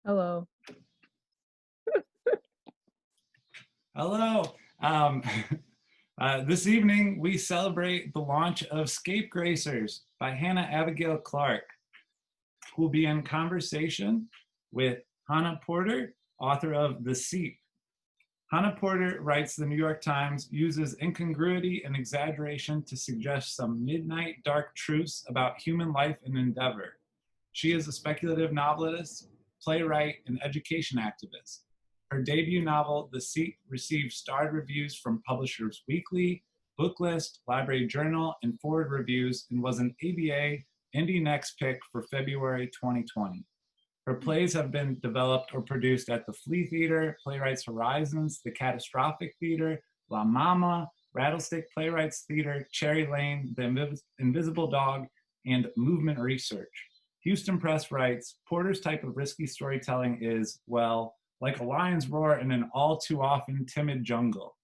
Hello. Hello. This evening, we celebrate the launch of Scapegracers by Hannah Abigail Clarke, who will be in conversation with Hannah Porter, author of The Seep. Hannah Porter writes the New York Times, uses incongruity and exaggeration to suggest some midnight dark truths about human life and endeavor. She is a speculative novelist, playwright, and education activist. Her debut novel, The Seep, received starred reviews from Publishers Weekly, Booklist, Library Journal, and Forward Reviews, and was an ABA Indie Next pick for February 2020. Her plays have been developed or produced at the Flea Theater, Playwrights Horizons, the Catastrophic Theater, La Mama, Rattlesnake Playwrights Theater, Cherry Lane, The Invisible Dog, and Movement Research. Houston Press writes, Porter's type of risky storytelling is, well, like a lion's roar in an all too often timid jungle.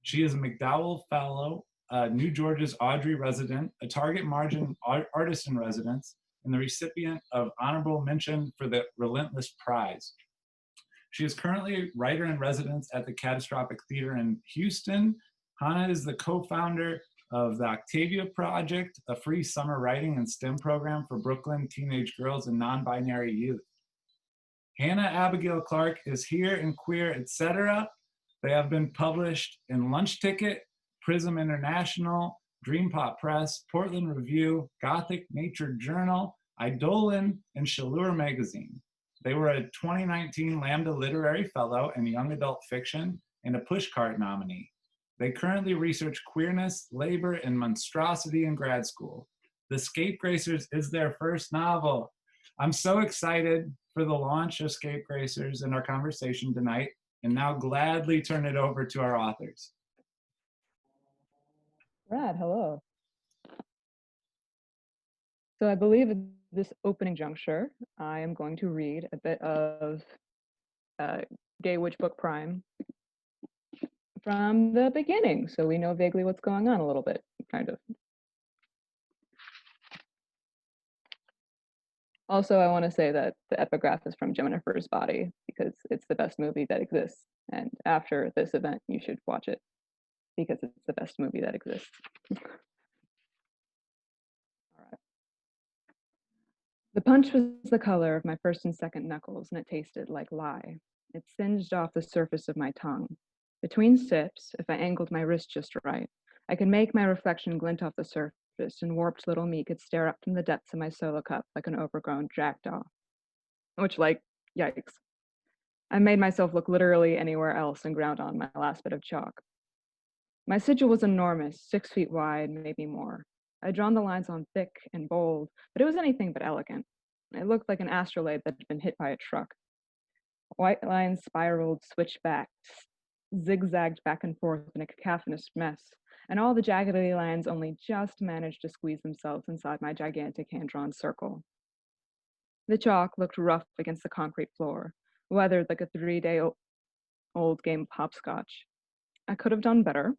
She is a McDowell Fellow, New Georgia's Audrey resident, a Target Margin artist in residence, and the recipient of honorable mention for the Relentless Prize. She is currently a writer in residence at the Catastrophic Theater in Houston. Hannah is the co-founder of the Octavia Project, a free summer writing and STEM program for Brooklyn teenage girls and non-binary youth. Hannah Abigail Clarke is here in Queer, etc. They have been published in Lunch Ticket, Prism International, Dream Pop Press, Portland Review, Gothic Nature Journal, Eidolon, and Chaleur Magazine. They were a 2019 Lambda Literary Fellow in Young Adult Fiction and a Pushcart nominee. They currently research queerness, labor, and monstrosity in grad school. The Scapegracers is their first novel. I'm so excited for the launch of Scapegracers and our conversation tonight, and now gladly turn it over to our authors. Brad, hello. So I believe at this opening juncture, I am going to read a bit of Gay Witch Book Prime from the beginning, so we know vaguely what's going on a little bit, kind of. Also, I want to say that the epigraph is from Jennifer's Body because it's the best movie that exists. And after this event, you should watch it because it's the best movie that exists. All right. The punch was the color of my first and second knuckles, and it tasted like lye. It singed off the surface of my tongue. Between sips, if I angled my wrist just right, I could make my reflection glint off the surface, and warped little me could stare up from the depths of my solo cup like an overgrown jackdaw. Which, like, yikes. I made myself look literally anywhere else and ground on my last bit of chalk. My sigil was enormous, 6 feet wide, maybe more. I'd drawn the lines on thick and bold, but it was anything but elegant. It looked like an astrolabe that had been hit by a truck. White lines spiraled, switched back, zigzagged back and forth in a cacophonous mess, and all the jaggedy lines only just managed to squeeze themselves inside my gigantic hand-drawn circle. The chalk looked rough against the concrete floor, weathered like a 3-day-old game of hopscotch. I could have done better,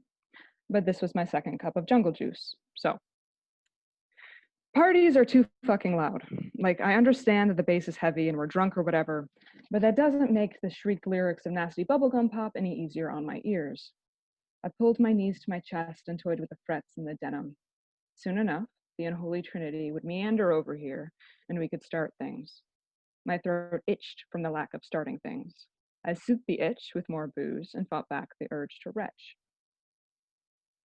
but this was my second cup of jungle juice, so. Parties are too fucking loud. Like, I understand that the bass is heavy and we're drunk or whatever, but that doesn't make the shrieked lyrics of Nasty Bubblegum Pop any easier on my ears. I pulled my knees to my chest and toyed with the frets in the denim. Soon enough, the unholy trinity would meander over here, and we could start things. My throat itched from the lack of starting things. I soothed the itch with more booze and fought back the urge to retch.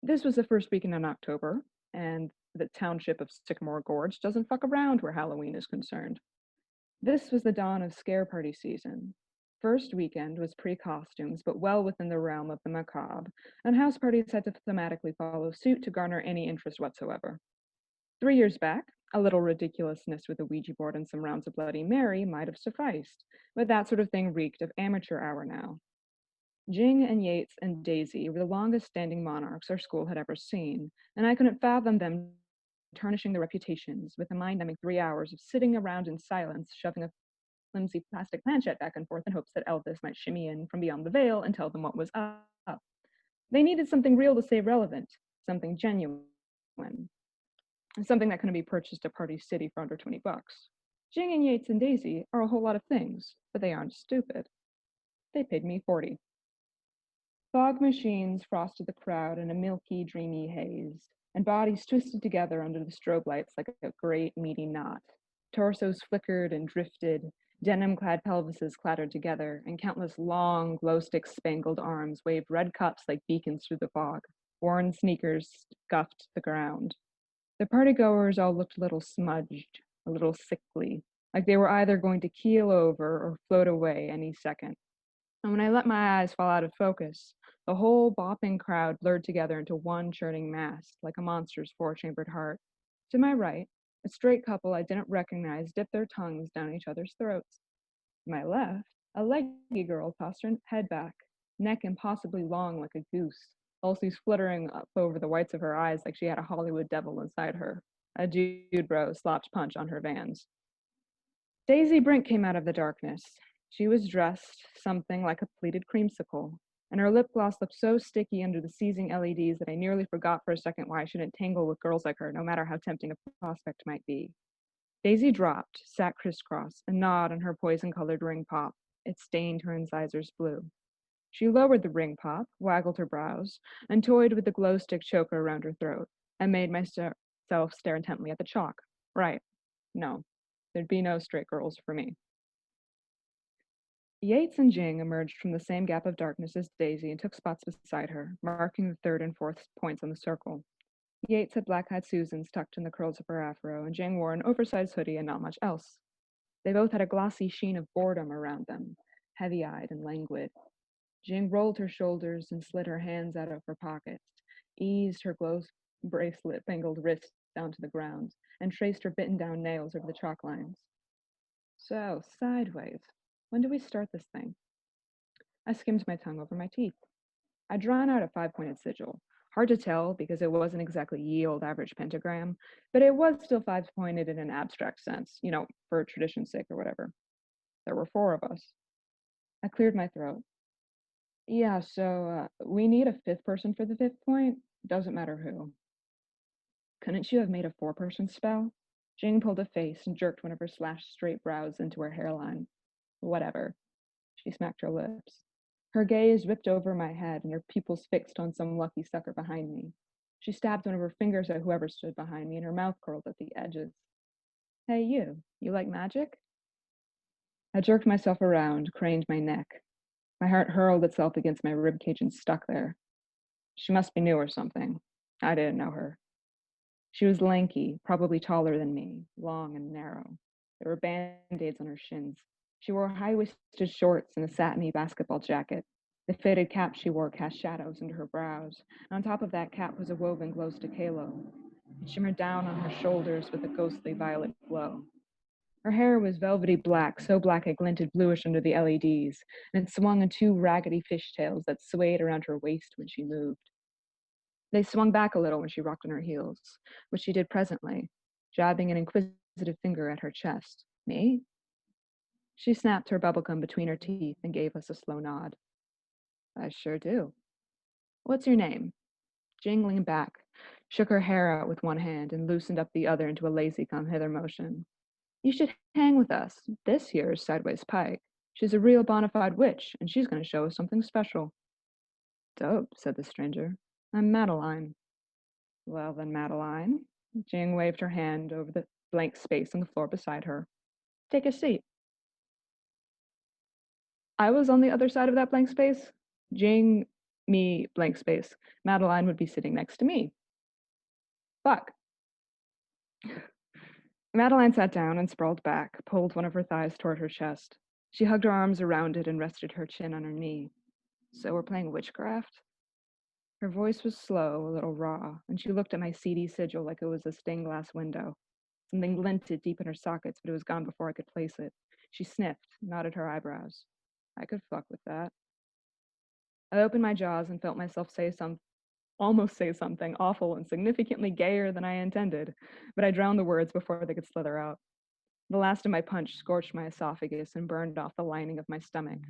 This was the first weekend in October, and the township of Sycamore Gorge doesn't fuck around where Halloween is concerned. This was the dawn of scare party season. First weekend was pre-costumes, but well within the realm of the macabre, and house parties had to thematically follow suit to garner any interest whatsoever. 3 years back, a little ridiculousness with a Ouija board and some rounds of Bloody Mary might have sufficed, but that sort of thing reeked of amateur hour now. Jing and Yates and Daisy were the longest-standing monarchs our school had ever seen, and I couldn't fathom them tarnishing their reputations with a mind-numbing 3 hours of sitting around in silence, shoving a flimsy plastic planchette back and forth in hopes that Elvis might shimmy in from beyond the veil and tell them what was up. They needed something real to stay relevant, something genuine, something that couldn't be purchased at Party City for under $20. Jing and Yates and Daisy are a whole lot of things, but they aren't stupid. They paid me 40. Fog machines frosted the crowd in a milky, dreamy haze, and bodies twisted together under the strobe lights like a great, meaty knot. Torsos flickered and drifted, denim-clad pelvises clattered together, and countless long, glow-stick-spangled arms waved red cups like beacons through the fog. Worn sneakers scuffed the ground. The partygoers all looked a little smudged, a little sickly, like they were either going to keel over or float away any second. And when I let my eyes fall out of focus, the whole bopping crowd blurred together into one churning mass, like a monster's four-chambered heart. To my right, a straight couple I didn't recognize dipped their tongues down each other's throats. To my left, a leggy girl tossed her head back, neck impossibly long like a goose, pulses fluttering up over the whites of her eyes like she had a Hollywood devil inside her. A dudebro slopped punch on her Vans. Daisy Brink came out of the darkness. She was dressed something like a pleated creamsicle, and her lip gloss looked so sticky under the seizing LEDs that I nearly forgot for a second why I shouldn't tangle with girls like her, no matter how tempting a prospect might be. Daisy dropped, sat crisscross, and gnawed on her poison-colored ring pop. It stained her incisors blue. She lowered the ring pop, waggled her brows, and toyed with the glow stick choker around her throat, and made myself stare intently at the chalk. Right. No. There'd be no straight girls for me. Yates and Jing emerged from the same gap of darkness as Daisy and took spots beside her, marking the third and fourth points on the circle. Yates had black-eyed Susans tucked in the curls of her afro, and Jing wore an oversized hoodie and not much else. They both had a glossy sheen of boredom around them, heavy-eyed and languid. Jing rolled her shoulders and slid her hands out of her pockets, eased her glow bracelet-bangled wrist down to the ground, and traced her bitten-down nails over the chalk lines. So, sideways. When do we start this thing? I skimmed my tongue over my teeth. I'd drawn out a 5-pointed sigil. Hard to tell because it wasn't exactly ye old average pentagram, but it was still 5-pointed in an abstract sense, for tradition's sake or whatever. There were 4 of us. I cleared my throat. Yeah, so we need a 5th person for the 5th point. Doesn't matter who. Couldn't you have made a 4-person spell? Jing pulled a face and jerked one of her slashed straight brows into her hairline. Whatever. She smacked her lips. Her gaze whipped over my head and her pupils fixed on some lucky sucker behind me. She stabbed one of her fingers at whoever stood behind me and her mouth curled at the edges. Hey, you like magic? I jerked myself around, craned my neck. My heart hurled itself against my ribcage and stuck there. She must be new or something. I didn't know her. She was lanky, probably taller than me, long and narrow. There were band-aids on her shins. She wore high-waisted shorts and a satiny basketball jacket. The faded cap she wore cast shadows into her brows. And on top of that cap was a woven glow stick halo. It shimmered down on her shoulders with a ghostly violet glow. Her hair was velvety black, so black it glinted bluish under the LEDs, and it swung in 2 raggedy fishtails that swayed around her waist when she moved. They swung back a little when she rocked on her heels, which she did presently, jabbing an inquisitive finger at her chest. Me? She snapped her bubblegum between her teeth and gave us a slow nod. I sure do. What's your name? Jing leaned back, shook her hair out with one hand, and loosened up the other into a lazy come-hither motion. You should hang with us. This here is Sideways Pike. She's a real bona fide witch, and she's going to show us something special. Dope, said the stranger. I'm Madeline. Well then, Madeline. Jing waved her hand over the blank space on the floor beside her. Take a seat. I was on the other side of that blank space. Jing, me, blank space. Madeline would be sitting next to me. Fuck. Madeline sat down and sprawled back, pulled one of her thighs toward her chest. She hugged her arms around it and rested her chin on her knee. So we're playing witchcraft? Her voice was slow, a little raw, and she looked at my seedy sigil like it was a stained glass window. Something glinted deep in her sockets, but it was gone before I could place it. She sniffed, nodded her eyebrows. I could fuck with that. I opened my jaws and felt myself almost say something awful and significantly gayer than I intended, but I drowned the words before they could slither out. The last of my punch scorched my esophagus and burned off the lining of my stomach.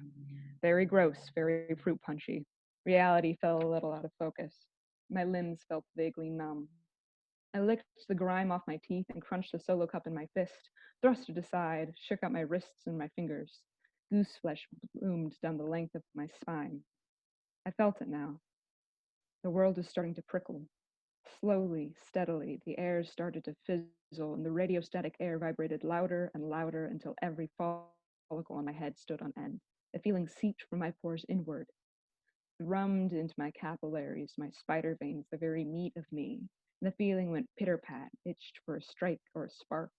Very gross, very fruit punchy. Reality fell a little out of focus. My limbs felt vaguely numb. I licked the grime off my teeth and crunched the solo cup in my fist, thrust it aside, shook out my wrists and my fingers. Goose flesh bloomed down the length of my spine. I felt it now. The world was starting to prickle. Slowly, steadily, the air started to fizzle, and the radiostatic air vibrated louder and louder until every follicle on my head stood on end. The feeling seeped from my pores inward, thrummed into my capillaries, my spider veins, the very meat of me. And the feeling went pitter-pat, itched for a strike or a spark.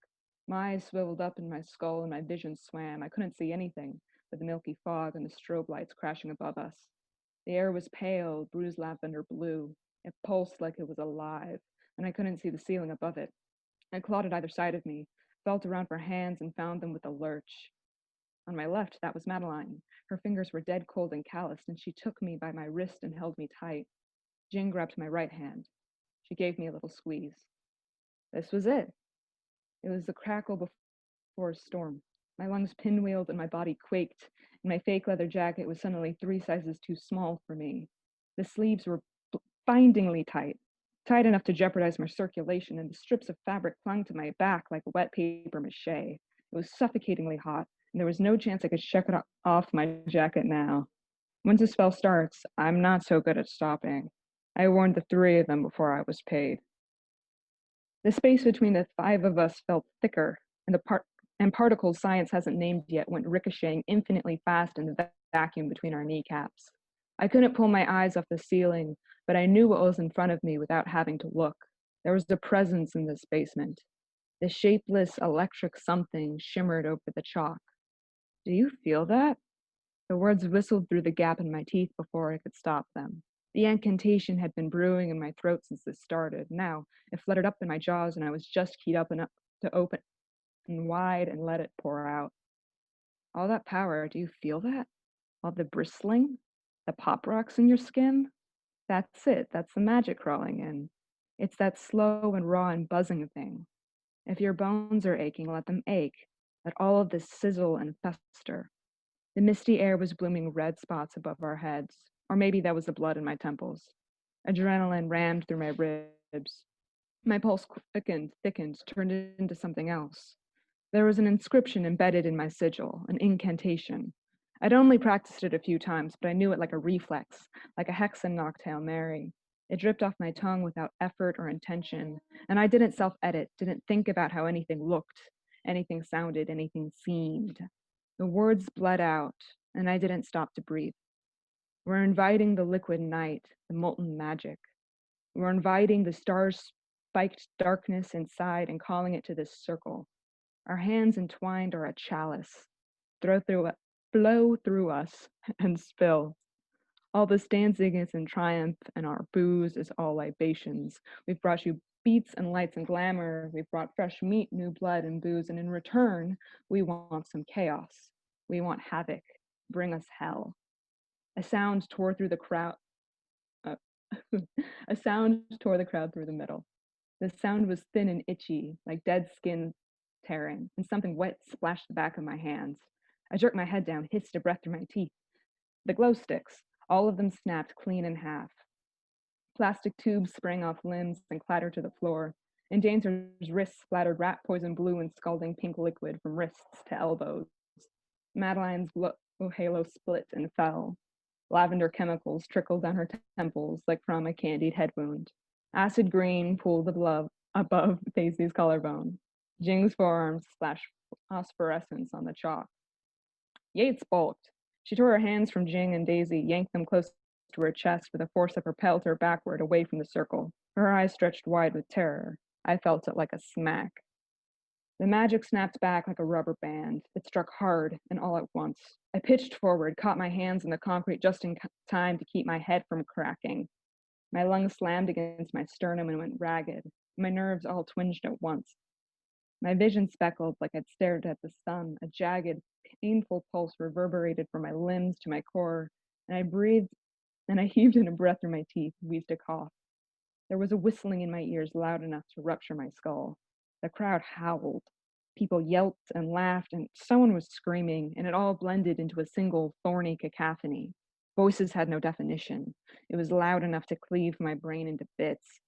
My eyes swiveled up in my skull and my vision swam. I couldn't see anything but the milky fog and the strobe lights crashing above us. The air was pale, bruised lavender blue. It pulsed like it was alive, and I couldn't see the ceiling above it. I clawed at either side of me, felt around for hands, and found them with a lurch. On my left, that was Madeline. Her fingers were dead cold and calloused, and she took me by my wrist and held me tight. Jing grabbed my right hand. She gave me a little squeeze. This was it. It was the crackle before a storm. My lungs pinwheeled and my body quaked, and my fake leather jacket was suddenly 3 sizes too small for me. The sleeves were bindingly tight, tight enough to jeopardize my circulation, and the strips of fabric clung to my back like wet paper mache. It was suffocatingly hot, and there was no chance I could shake it off my jacket now. Once a spell starts, I'm not so good at stopping. I warned the 3 of them before I was paid. The space between the 5 of us felt thicker, and particles science hasn't named yet went ricocheting infinitely fast in the vacuum between our kneecaps. I couldn't pull my eyes off the ceiling, but I knew what was in front of me without having to look. There was a presence in this basement. The shapeless electric something shimmered over the chalk. Do you feel that? The words whistled through the gap in my teeth before I could stop them. The incantation had been brewing in my throat since this started. Now it fluttered up in my jaws, and I was just keyed up enough to open wide and let it pour out. All that power, do you feel that? All the bristling? The pop rocks in your skin? That's it. That's the magic crawling in. It's that slow and raw and buzzing thing. If your bones are aching, let them ache. Let all of this sizzle and fester. The misty air was blooming red spots above our heads, or maybe that was the blood in my temples. Adrenaline rammed through my ribs. My pulse quickened, thickened, turned into something else. There was an inscription embedded in my sigil, an incantation. I'd only practiced it a few times, but I knew it like a reflex, like a hexen knocked Hail Mary. It dripped off my tongue without effort or intention, and I didn't self-edit, didn't think about how anything looked, anything sounded, anything seemed. The words bled out, and I didn't stop to breathe. We're inviting the liquid night, the molten magic. We're inviting the stars-spiked darkness inside and calling it to this circle. Our hands entwined are a chalice. Flow through us and spill. All this dancing is in triumph, and our booze is all libations. We've brought you beats and lights and glamour. We've brought fresh meat, new blood, and booze, and in return, we want some chaos. We want havoc. Bring us hell. A sound tore through the crowd. A sound tore the crowd through the middle. The sound was thin and itchy, like dead skin tearing, and something wet splashed the back of my hands. I jerked my head down, hissed a breath through my teeth. The glow sticks, all of them snapped clean in half. Plastic tubes sprang off limbs and clattered to the floor, and Dancer's wrists splattered rat poison blue and scalding pink liquid from wrists to elbows. Madeline's glow halo split and fell. Lavender chemicals trickled down her temples like from a candied head wound. Acid green pooled above Daisy's collarbone. Jing's forearms splashed phosphorescence on the chalk. Yates balked. She tore her hands from Jing and Daisy, yanked them close to her chest with the force that propelled her backward away from the circle. Her eyes stretched wide with terror. I felt it like a smack. The magic snapped back like a rubber band. It struck hard and all at once. I pitched forward, caught my hands in the concrete just in time to keep my head from cracking. My lungs slammed against my sternum and went ragged. My nerves all twinged at once. My vision speckled like I'd stared at the sun. A jagged, painful pulse reverberated from my limbs to my core, and I breathed, and I heaved in a breath through my teeth, wheezed a cough. There was a whistling in my ears loud enough to rupture my skull. The crowd howled. People yelped and laughed, and someone was screaming, and it all blended into a single thorny cacophony. Voices had no definition. It was loud enough to cleave my brain into bits.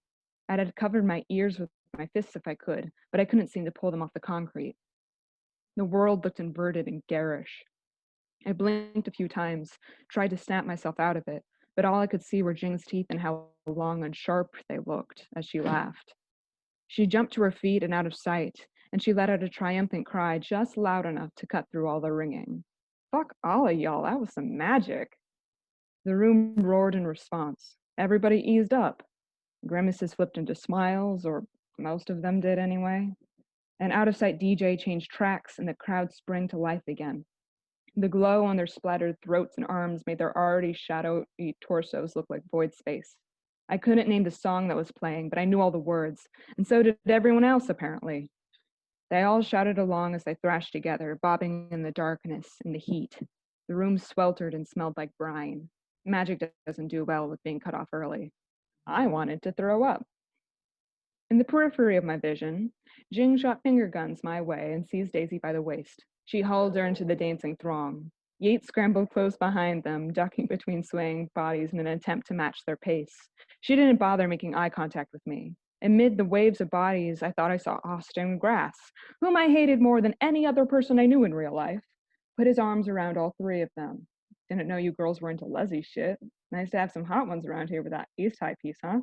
I had covered my ears with my fists if I could, but I couldn't seem to pull them off the concrete. The world looked inverted and garish. I blinked a few times, tried to snap myself out of it, but all I could see were Jing's teeth and how long and sharp they looked as she laughed. She jumped to her feet and out of sight, and she let out a triumphant cry just loud enough to cut through all the ringing. Fuck all of y'all, that was some magic. The room roared in response. Everybody eased up. Grimaces flipped into smiles, or most of them did anyway. An out of sight DJ changed tracks, and the crowd sprang to life again. The glow on their splattered throats and arms made their already shadowy torsos look like void space. I couldn't name the song that was playing, but I knew all the words, and so did everyone else, apparently. They all shouted along as they thrashed together, bobbing in the darkness and the heat. The room sweltered and smelled like brine. Magic doesn't do well with being cut off early. I wanted to throw up. In the periphery of my vision, Jing shot finger guns my way and seized Daisy by the waist. She hauled her into the dancing throng. Yates scrambled close behind them, ducking between swaying bodies in an attempt to match their pace. She didn't bother making eye contact with me. Amid the waves of bodies, I thought I saw Austin Grass, whom I hated more than any other person I knew in real life, put his arms around all three of them. Didn't know you girls were into lesy shit. Nice to have some hot ones around here with that East High piece, huh?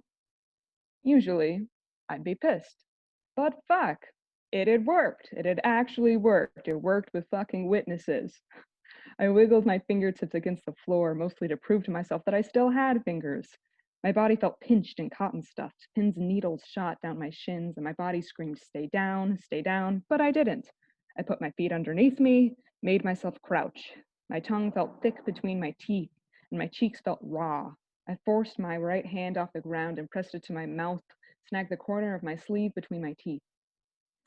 Usually, I'd be pissed. But fuck, it had worked. It had actually worked. It worked with fucking witnesses. I wiggled my fingertips against the floor, mostly to prove to myself that I still had fingers. My body felt pinched and cotton stuffed. Pins and needles shot down my shins, and my body screamed, stay down, but I didn't. I put my feet underneath me, made myself crouch. My tongue felt thick between my teeth, and my cheeks felt raw. I forced my right hand off the ground and pressed it to my mouth, snagged the corner of my sleeve between my teeth.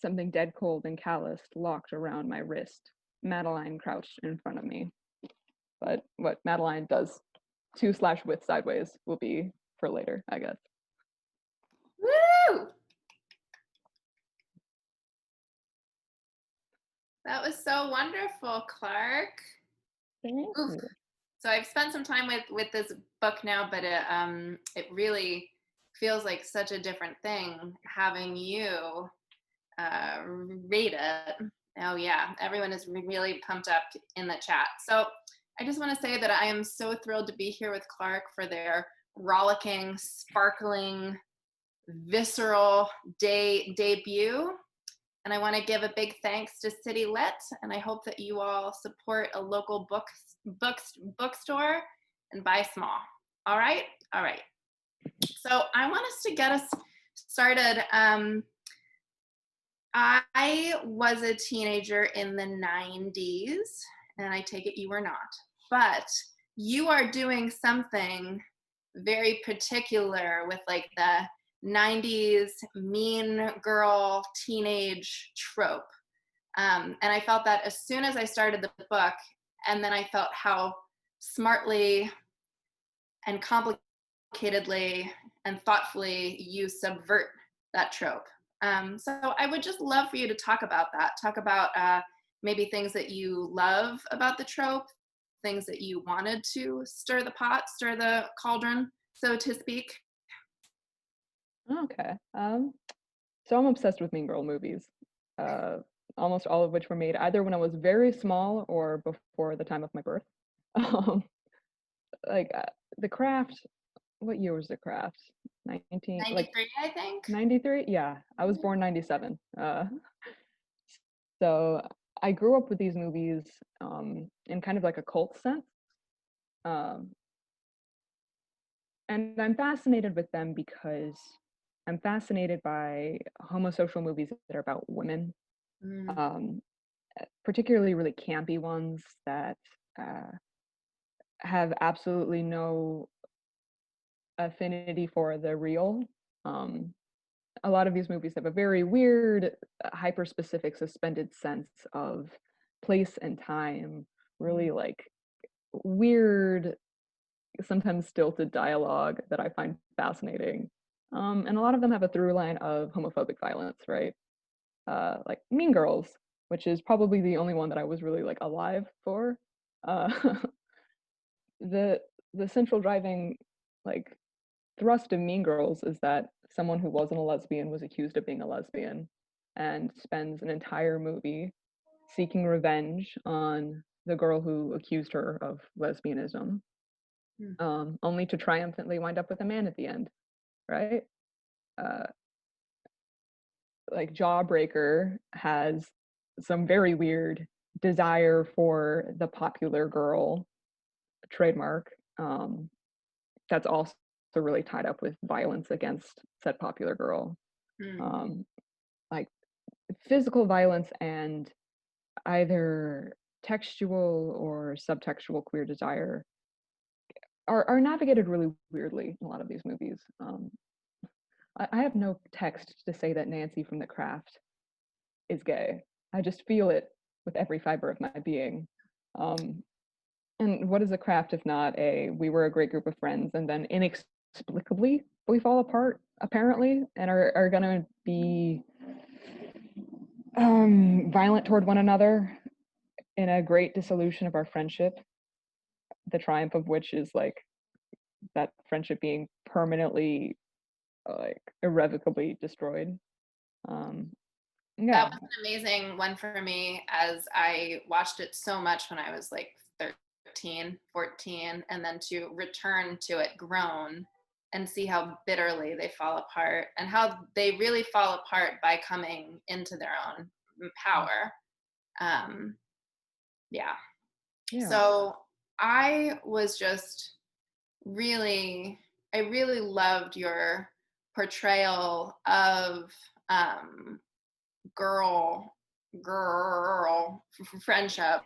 Something dead cold and calloused locked around my wrist. Madeline crouched in front of me. But what Madeline does to/with sideways will be for later, I guess. Woo! That was so wonderful, Clarke. Thank you. So I've spent some time with this book now, but it really feels like such a different thing having you read it. Oh yeah, everyone is really pumped up in the chat. So I just want to say that I am so thrilled to be here with Clarke for their rollicking, sparkling, visceral debut. And I want to give a big thanks to City Lit, and I hope that you all support a local bookstore and buy small. All right? All right. So I want us to get us started. I was a teenager in the 90s, and I take it you were not. But you are doing something very particular with like the 90s mean girl teenage trope. And I felt that as soon as I started the book, and then I felt how smartly and complicatedly and thoughtfully you subvert that trope. So I would just love for you to talk about that. Talk about maybe things that you love about the trope, things that you wanted to stir the pot, stir the cauldron, so to speak. Okay. So I'm obsessed with Mean Girl movies. Almost all of which were made either when I was very small or before the time of my birth. Like The Craft. What year was The Craft? 93, I think. 93? Yeah, I was born 97. So I grew up with these movies in kind of like a cult sense. And I'm fascinated with them because I'm fascinated by homosocial movies that are about women, particularly really campy ones that have absolutely no affinity for the real. A lot of these movies have a very weird, hyper-specific, suspended sense of place and time, really like weird, sometimes stilted dialogue that I find fascinating. And a lot of them have a through line of homophobic violence, right? Like Mean Girls, which is probably the only one that I was really like alive for. The central driving like thrust of Mean Girls is that someone who wasn't a lesbian was accused of being a lesbian and spends an entire movie seeking revenge on the girl who accused her of lesbianism, only to triumphantly wind up with a man at the end, right? Like Jawbreaker has some very weird desire for the popular girl trademark, that's also really tied up with violence against said popular girl. Like physical violence and either textual or subtextual queer desire are navigated really weirdly in a lot of these movies. I have no text to say that Nancy from The Craft is gay. I just feel it with every fiber of my being. And what is The Craft if not we were a great group of friends and then inexplicably we fall apart, apparently, and are gonna be violent toward one another in a great dissolution of our friendship, the triumph of which is like that friendship being permanently like irrevocably destroyed. That was an amazing one for me, as I watched it so much when I was like 13, 14, and then to return to it grown and see how bitterly they fall apart and how they really fall apart by coming into their own power. Yeah. So I was just I really loved your portrayal of girl friendship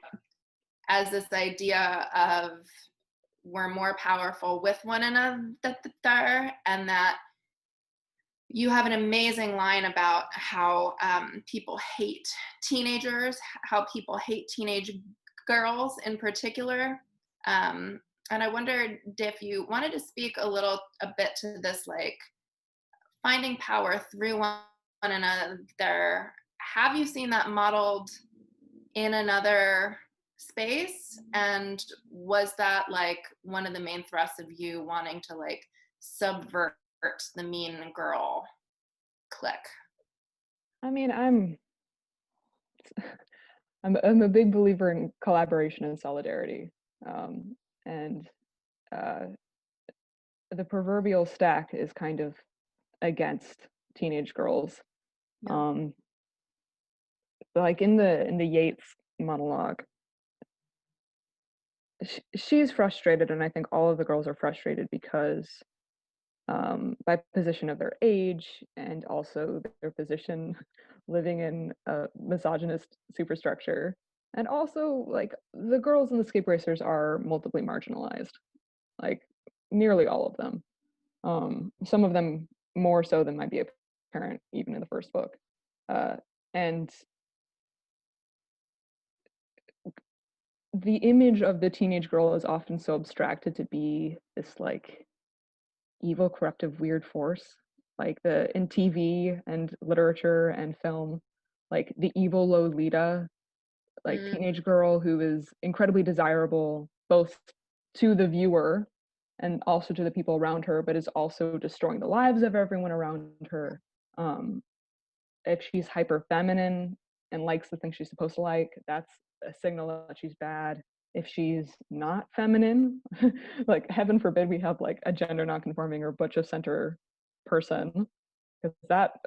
as this idea of we're more powerful with one another, and that you have an amazing line about how people hate teenagers, how people hate teenage girls in particular. And I wondered if you wanted to speak a bit to this, like finding power through one another. Have you seen that modeled in another space? And was that like one of the main thrusts of you wanting to like subvert the mean girl clique? I mean, I'm a big believer in collaboration and solidarity, and the proverbial stack is kind of against teenage girls. Like in the Yates monologue, she's frustrated, and I think all of the girls are frustrated because by position of their age and also their position living in a misogynist superstructure, and also like the girls in the Scapegracers are multiply marginalized, like nearly all of them. Some of them more so than might be apparent even in the first book. And the image of the teenage girl is often so abstracted to be this like evil, corruptive, weird force. Like in TV and literature and film, like the evil Lolita, like teenage girl who is incredibly desirable both to the viewer and also to the people around her, but is also destroying the lives of everyone around her. If she's hyper feminine and likes the things she's supposed to like, that's a signal that she's bad. If she's not feminine, like heaven forbid we have like a gender nonconforming or butch of center person, because that,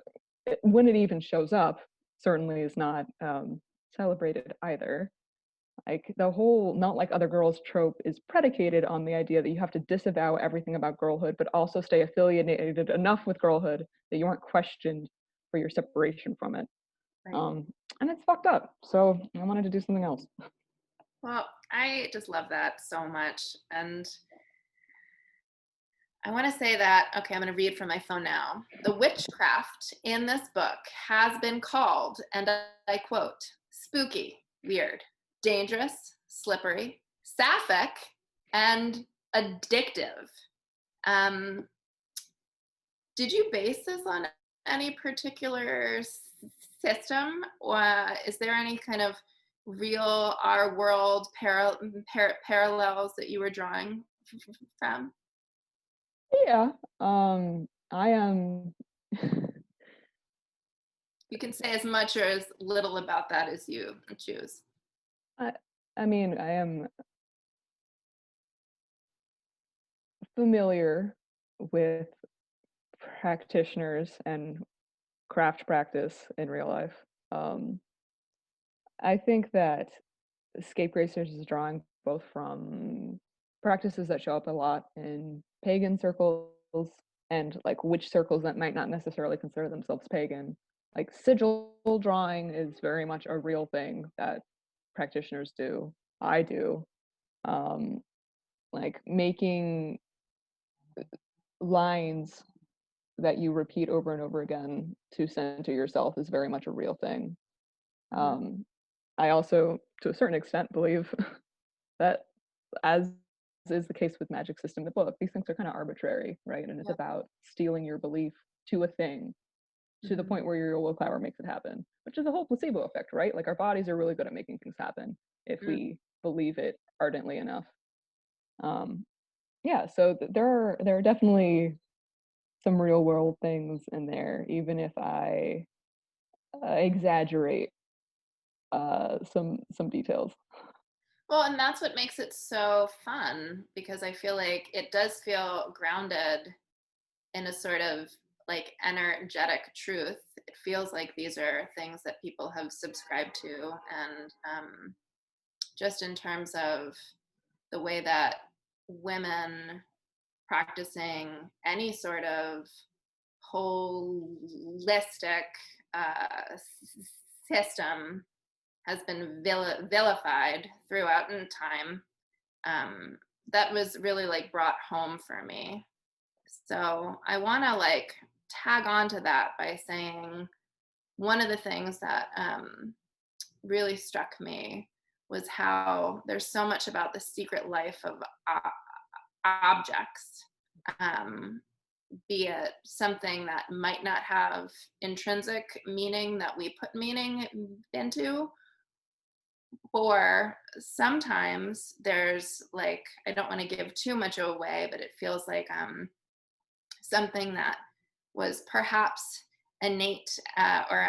when it even shows up, certainly is not celebrated either. Like the whole not like other girls trope is predicated on the idea that you have to disavow everything about girlhood, but also stay affiliated enough with girlhood that you aren't questioned for your separation from it. Right. And it's fucked up. So I wanted to do something else. Well, I just love that so much. And I want to say that, okay, I'm going to read from my phone now. The witchcraft in this book has been called, and I quote, spooky, weird, dangerous, slippery, sapphic, and addictive. Did you base this on any particular system? Or is there any kind of real our world parallels that you were drawing from? Yeah, I am You can say as much or as little about that as you choose. I mean, I am familiar with practitioners and craft practice in real life. I think that Scapegracers is drawing both from practices that show up a lot in pagan circles and like witch circles that might not necessarily consider themselves pagan. Like sigil drawing is very much a real thing that practitioners do. I do. Um, like making lines that you repeat over and over again to center yourself is very much a real thing. I also, to a certain extent, believe that, as is the case with Magic System, the book, these things are kind of arbitrary, right? And it's about stealing your belief to a thing to the point where your willpower makes it happen, which is the whole placebo effect, right? Like our bodies are really good at making things happen if we believe it ardently enough. Yeah, so there are definitely some real world things in there, even if I exaggerate some details. Well, and that's what makes it so fun, because I feel like it does feel grounded in a sort of like energetic truth. It feels like these are things that people have subscribed to, and just in terms of the way that women practicing any sort of holistic system has been vilified throughout in time. That was really like brought home for me. So I want to like tag on to that by saying one of the things that really struck me was how there's so much about the secret life of objects, be it something that might not have intrinsic meaning that we put meaning into, or sometimes there's like, I don't want to give too much away, but it feels like something that was perhaps innate, or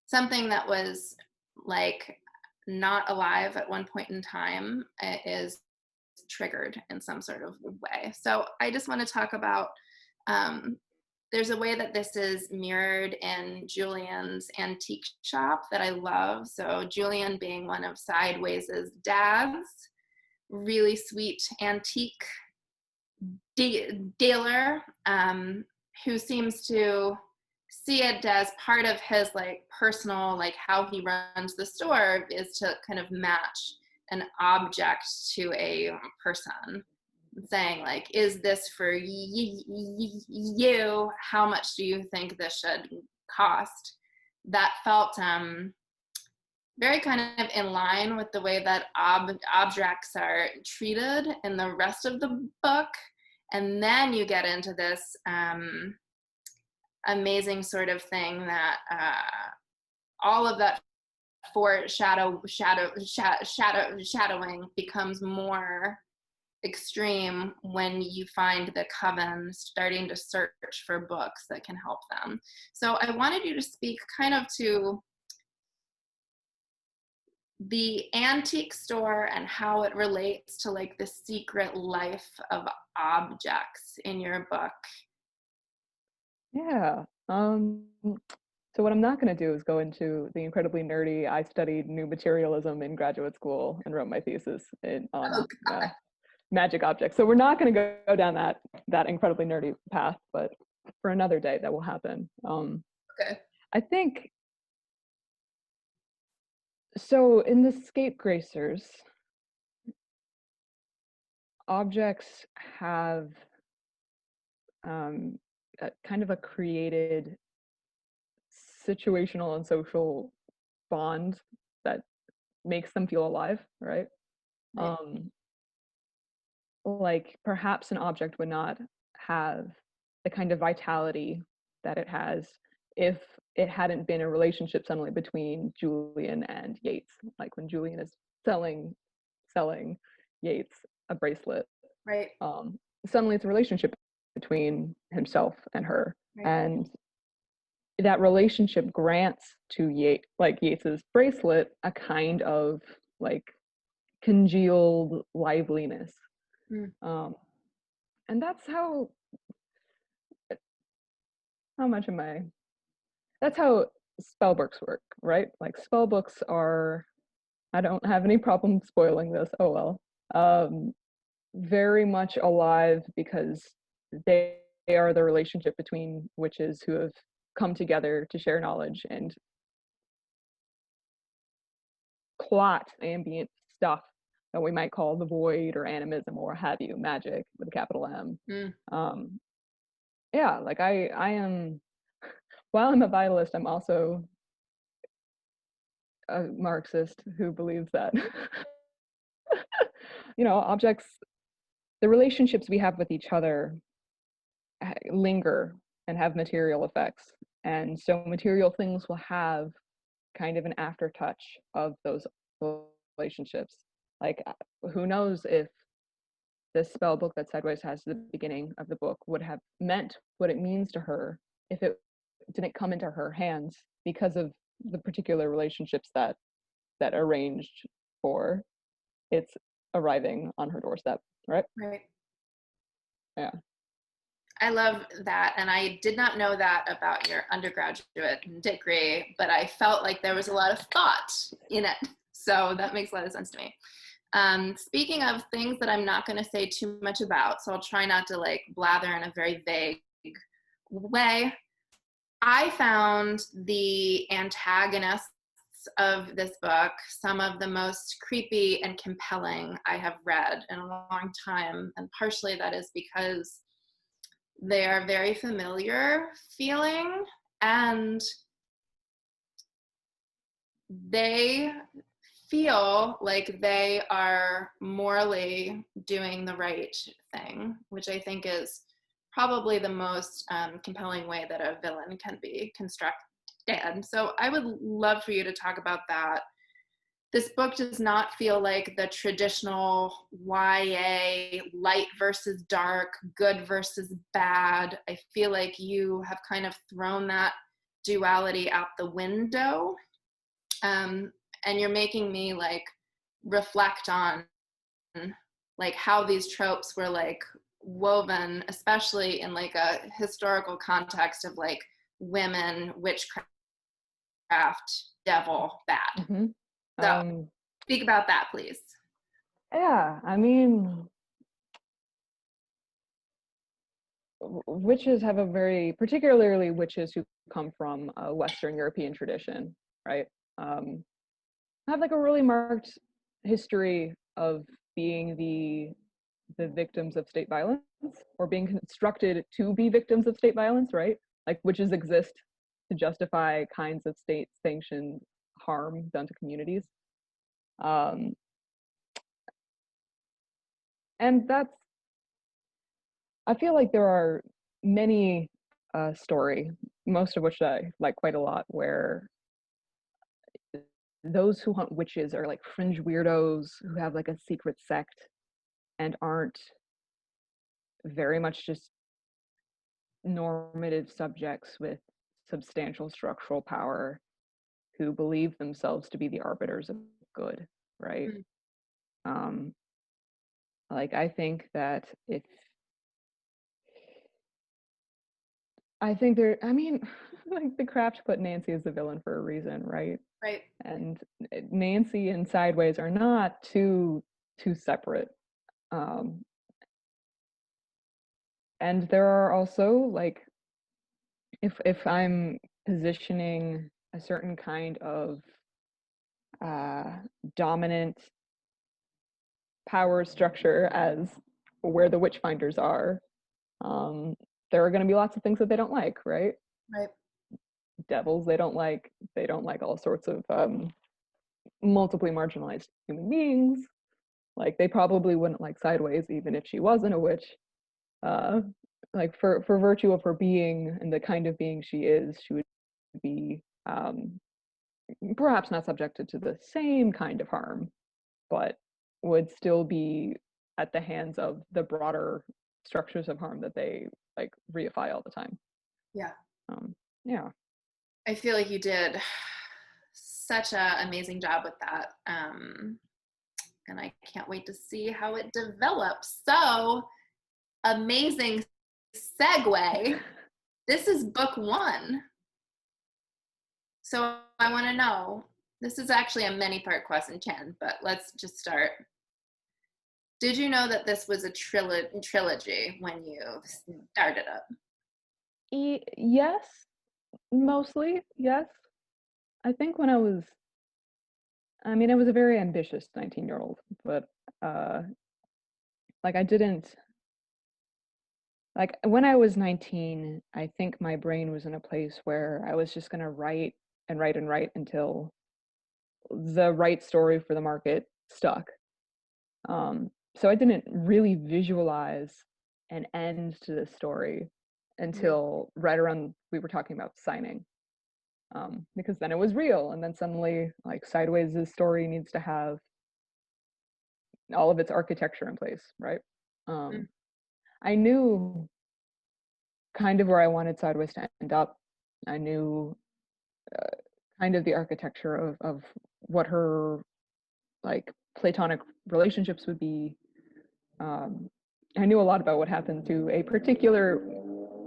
something that was like not alive at one point in time is triggered in some sort of way. So I just want to talk about, there's a way that this is mirrored in Julian's antique shop that I love. So Julian being one of Sideways' dads, really sweet antique dealer, who seems to see it as part of his like personal, like how he runs the store is to kind of match an object to a person, saying like, is this for you? How much do you think this should cost? That felt very kind of in line with the way that objects are treated in the rest of the book. And then you get into this amazing sort of thing that all of that shadowing becomes more extreme when you find the coven starting to search for books that can help them. So I wanted you to speak kind of to the antique store and how it relates to like the secret life of objects in your book. Yeah. So what I'm not going to do is go into the incredibly nerdy. I studied new materialism in graduate school and wrote my thesis on magic objects. So we're not going to go down that incredibly nerdy path, but for another day that will happen. Okay. I think so. In the Scapegracers, objects have kind of a created situational and social bond that makes them feel alive, right? Like perhaps an object would not have the kind of vitality that it has if it hadn't been a relationship suddenly between Julian and Yates. Like when Julian is selling Yates a bracelet, Right. suddenly it's a relationship between himself and her. Right. And that relationship grants to Yates's bracelet a kind of like congealed liveliness. Mm. And that's how much am I? That's how spell books work, right? Like spell books are, I don't have any problem spoiling this, oh well, very much alive because they are the relationship between witches who have come together to share knowledge and plot ambient stuff that we might call the void or animism or have you, magic with a capital M. Mm. Yeah, like I am, while I'm a vitalist, I'm also a Marxist who believes that, objects, the relationships we have with each other linger and have material effects. And so material things will have kind of an aftertouch of those relationships. Like, who knows if this spell book that Sideways has at the beginning of the book would have meant what it means to her if it didn't come into her hands because of the particular relationships that arranged for its arriving on her doorstep, right? Right. Yeah. I love that. And I did not know that about your undergraduate degree, but I felt like there was a lot of thought in it. So that makes a lot of sense to me. Speaking of things that I'm not going to say too much about, so I'll try not to like blather in a very vague way. I found the antagonists of this book some of the most creepy and compelling I have read in a long time. And partially that is because they are very familiar feeling and they feel like they are morally doing the right thing, which I think is probably the most compelling way that a villain can be constructed. So I would love for you to talk about that. This book does not feel like the traditional YA light versus dark, good versus bad. I feel like you have kind of thrown that duality out the window. And you're making me like reflect on like how these tropes were like woven, especially in like a historical context of like women, witchcraft, devil, bad. Mm-hmm. So speak about that, please. Yeah, I mean, witches have a very, particularly witches who come from a Western European tradition, right? Have like a really marked history of being the victims of state violence or being constructed to be victims of state violence, right? Like witches exist to justify kinds of state sanctioned harm done to communities. And that's, I feel like there are many story, most of which I like quite a lot, where those who hunt witches are like fringe weirdos who have like a secret sect and aren't very much just normative subjects with substantial structural power who believe themselves to be the arbiters of good, right? Mm. Like I think that I mean, like the Craft put Nancy as the villain for a reason, right? Right. And Nancy and Sideways are not too separate. And there are also like, if I'm positioning a certain kind of dominant power structure as where the witchfinders are, there are going to be lots of things that they don't like, right? Right. Devils they don't like all sorts of multiply marginalized human beings. Like they probably wouldn't like Sideways even if she wasn't a witch. Like for virtue of her being and the kind of being she is, she would be perhaps not subjected to the same kind of harm, but would still be at the hands of the broader structures of harm that they like reify all the time. Yeah. Yeah. I feel like you did such an amazing job with that. And I can't wait to see how it develops. So, amazing segue. This is book 1. So I want to know, this is actually a many-part question, Chen, but let's just start. Did you know that this was a trilogy when you started it? Yes, mostly, yes. I think when I was a very ambitious 19-year-old, but like I didn't like when I was 19, I think my brain was in a place where I was just going to write and write and write until the right story for the market stuck. So I didn't really visualize an end to the story until right around we were talking about signing. Because then it was real, and then suddenly, like Sideways' story needs to have all of its architecture in place, right? I knew kind of where I wanted Sideways to end up. I knew kind of the architecture of what her like platonic relationships would be. I knew a lot about what happened to a particular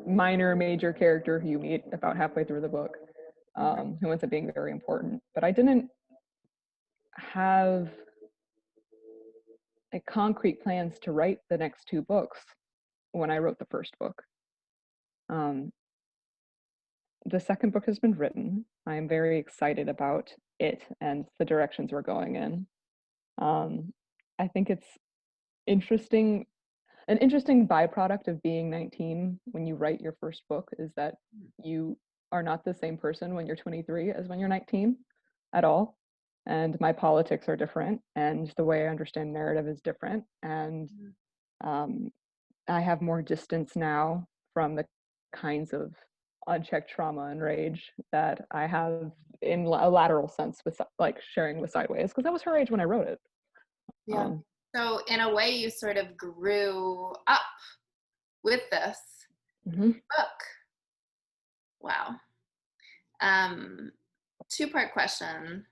minor major character who you meet about halfway through the book, who ends up being very important. But I didn't have like concrete plans to write the next 2 books when I wrote the first book. The second book has been written. I am very excited about it and the directions we're going in. I think it's interesting. An interesting byproduct of being 19 when you write your first book is that you are not the same person when you're 23 as when you're 19 at all. And my politics are different, and the way I understand narrative is different. And I have more distance now from the kinds of unchecked trauma and rage that I have in a lateral sense with like sharing with Sideways, because that was her age when I wrote it. Yeah. So in a way, you sort of grew up with this book. Wow. 2-part question.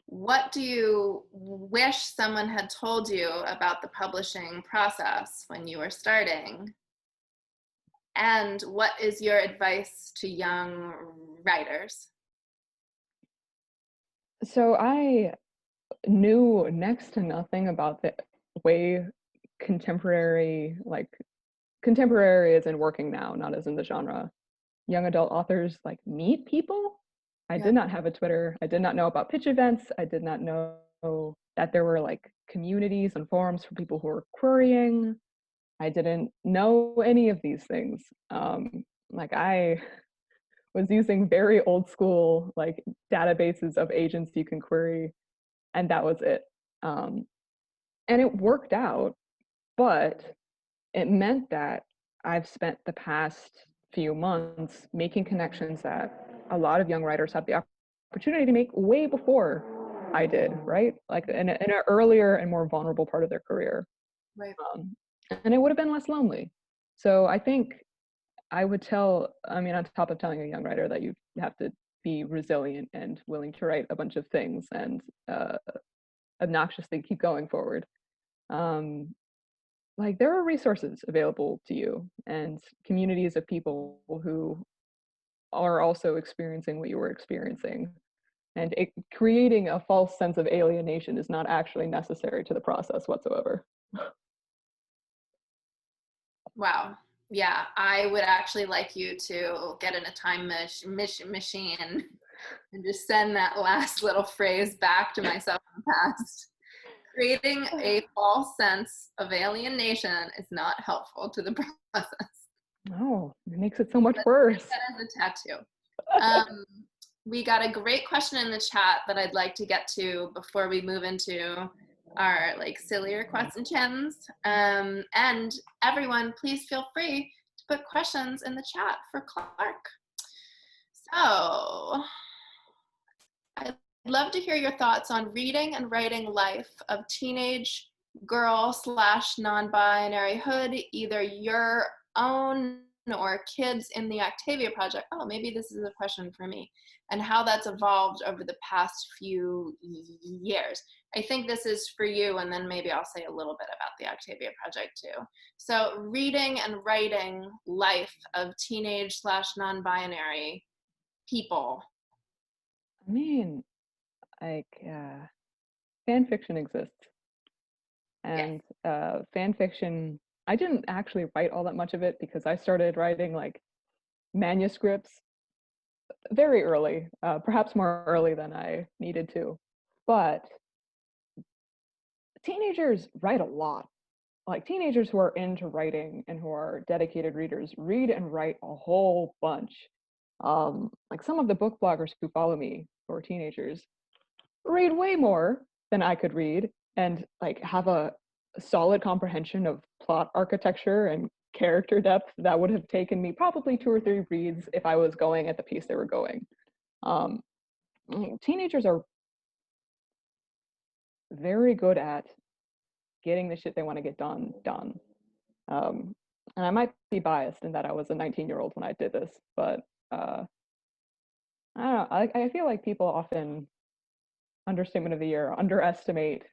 What do you wish someone had told you about the publishing process when you were starting? And what is your advice to young writers? So I knew next to nothing about the way contemporary as in working now, not as in the genre, young adult authors like meet people. I did not have a Twitter. I did not know about pitch events. I did not know that there were like communities and forums for people who were querying. I didn't know any of these things. Like I was using very old school like databases of agents you can query, and that was it. And it worked out, but it meant that I've spent the past few months making connections that a lot of young writers have the opportunity to make way before I did, right? Like in an earlier and more vulnerable part of their career. Right. And it would have been less lonely. So I think I would tell, on top of telling a young writer that you have to be resilient and willing to write a bunch of things and obnoxiously keep going forward. Like there are resources available to you and communities of people who are also experiencing what you were experiencing. And creating a false sense of alienation is not actually necessary to the process whatsoever. Wow. Yeah, I would actually like you to get in a time machine and just send that last little phrase back to myself in the past. Creating a false sense of alienation is not helpful to the process. No, it makes it so much worse. That is a tattoo. We got a great question in the chat that I'd like to get to before we move into our like sillier questions. And everyone, please feel free to put questions in the chat for Clarke. So I'd love to hear your thoughts on reading and writing life of teenage girl / non-binary hood, either your own or kids in the Octavia project, oh, maybe this is a question for me, and how that's evolved over the past few years. I think this is for you, and then maybe I'll say a little bit about the Octavia project too. So reading and writing life of teenage / non-binary people. I mean, like, fan fiction exists. And fan fiction, I didn't actually write all that much of it because I started writing like manuscripts very early, perhaps more early than I needed to. But teenagers write a lot. Like teenagers who are into writing and who are dedicated readers read and write a whole bunch. Like some of the book bloggers who follow me who are teenagers read way more than I could read and like have a solid comprehension of plot architecture and character depth that would have taken me probably 2 or 3 reads if I was going at the pace they were going. Teenagers are very good at getting the shit they want to get done. And I might be biased in that I was a 19-year-old when I did this, but I don't know. I feel like people often, understatement of the year, underestimate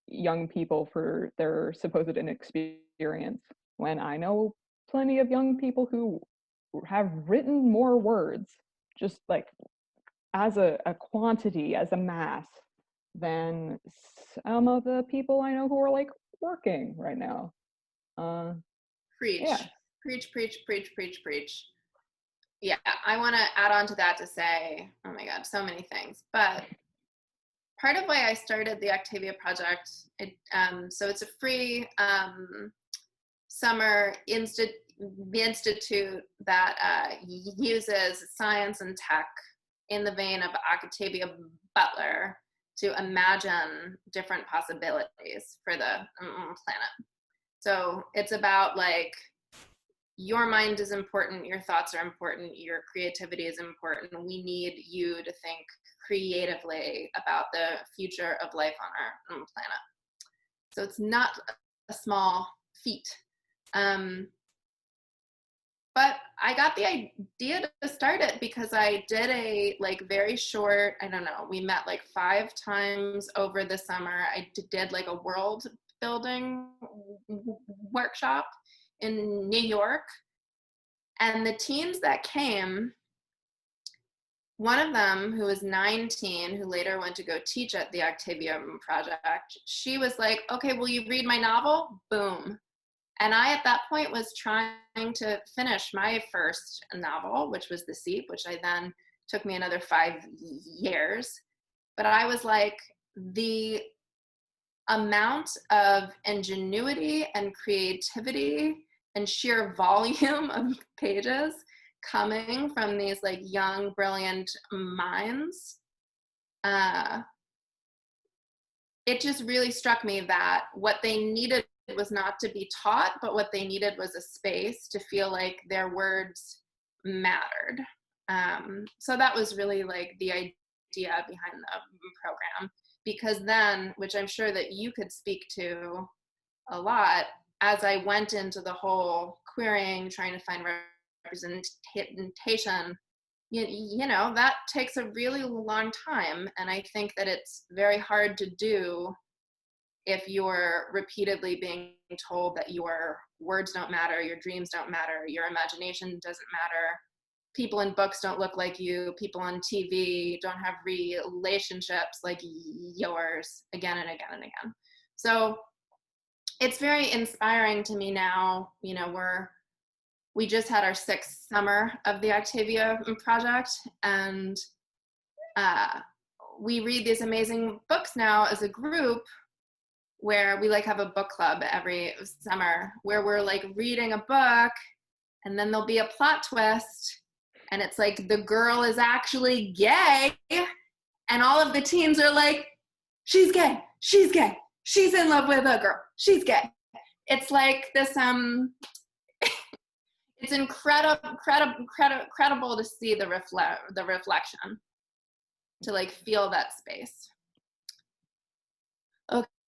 young people for their supposed inexperience, when I know plenty of young people who have written more words, just like as a quantity, as a mass, than some of the people I know who are like working right now. Preach, Yeah. preach. Yeah, I want to add on to that to say, oh my God, so many things. But part of why I started the Octavia project, so it's a free summer institute that uses science and tech in the vein of Octavia Butler to imagine different possibilities for the planet. So it's about like, your mind is important, your thoughts are important, your creativity is important. We need you to think creatively about the future of life on our planet. So it's not a small feat. But I got the idea to start it because I did a like very short, I don't know, we met like 5 times over the summer. I did like a world building workshop in New York. And the teens that came, one of them who was 19, who later went to go teach at the Octavia project, she was like, okay, will you read my novel? Boom. And I, at that point, was trying to finish my first novel, which was The Seep, which I then took me another 5 years. But I was like, the amount of ingenuity and creativity and sheer volume of pages coming from these like young, brilliant minds, it just really struck me that what they needed was not to be taught, but what they needed was a space to feel like their words mattered. So that was really like the idea behind the program, because then, which I'm sure that you could speak to a lot, as I went into the whole querying, trying to find representation, you know, that takes a really long time. And I think that it's very hard to do if you're repeatedly being told that your words don't matter, your dreams don't matter, your imagination doesn't matter, people in books don't look like you, people on TV don't have relationships like yours, again and again and again. So it's very inspiring to me now. You know, we just had our 6th summer of the Octavia project, and we read these amazing books now as a group, where we like have a book club every summer where we're like reading a book and then there'll be a plot twist and it's like the girl is actually gay and all of the teens are like, she's gay, she's in love with a girl, she's gay. It's like this it's incredible to see the reflection, to like feel that space.